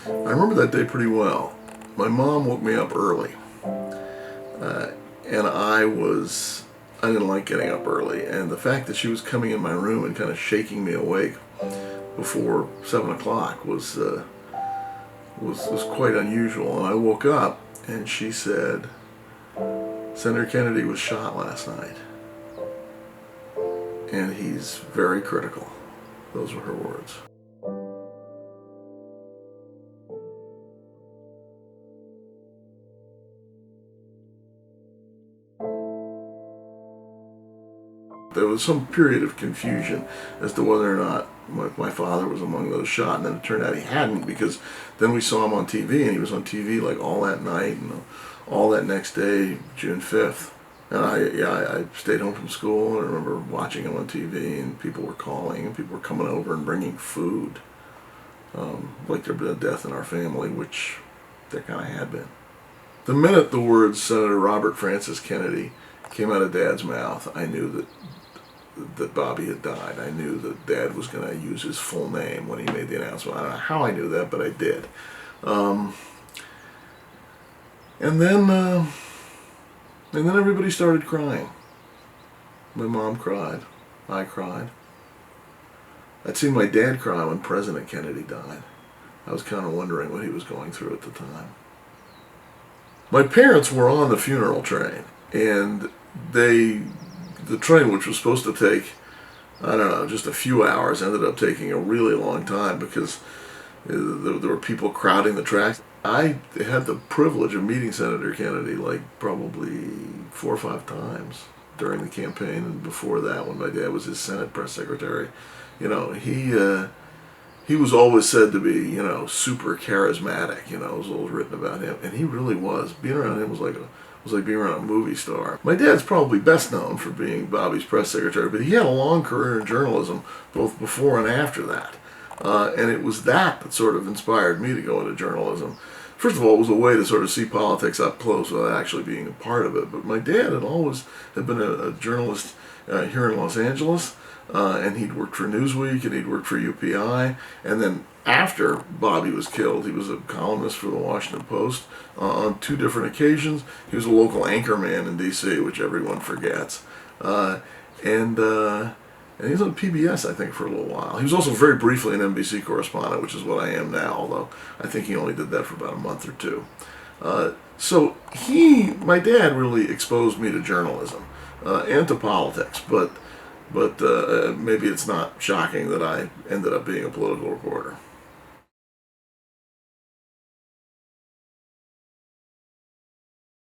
I remember that day pretty well. My mom woke me up early, and I didn't like getting up early, and the fact that she was coming in my room and kind of shaking me awake before 7 o'clock was quite unusual. And I woke up, and she said, "Senator Kennedy was shot last night, and he's very critical." Those were her words. There was some period of confusion as to whether or not my father was among those shot, and then it turned out he hadn't, because then we saw him on TV, and he was on TV like all that night and all that next day, June 5th. And I stayed home from school, and I remember watching him on TV, and people were calling, and people were coming over and bringing food, like there'd been a death in our family, which there kind of had been. The minute the words Senator Robert Francis Kennedy came out of Dad's mouth, I knew that Bobby had died. I knew that Dad was going to use his full name when he made the announcement. I don't know how I knew that, but I did. And then everybody started crying. My mom cried. I cried. I'd seen my dad cry when President Kennedy died. I was kind of wondering what he was going through at the time. My parents were on the funeral train, and the train, which was supposed to take, I don't know, just a few hours, ended up taking a really long time because there were people crowding the tracks. I had the privilege of meeting Senator Kennedy like probably 4 or 5 times during the campaign, and before that, when my dad was his Senate press secretary. You know, he was always said to be, you know, super charismatic. You know, it was always written about him, and he really was. Being around him was like being around a movie star. My dad's probably best known for being Bobby's press secretary, but he had a long career in journalism, both before and after that. And it was that sort of inspired me to go into journalism. First of all, it was a way to sort of see politics up close without actually being a part of it. But my dad had been a journalist here in Los Angeles, and he'd worked for Newsweek, and he'd worked for UPI, and then after Bobby was killed, he was a columnist for the Washington Post on 2 different occasions. He was a local anchorman in D.C., which everyone forgets. And he was on PBS, I think, for a little while. He was also very briefly an NBC correspondent, which is what I am now, although I think he only did that for about a month or 2. So my dad really exposed me to journalism and to politics, but maybe it's not shocking that I ended up being a political reporter.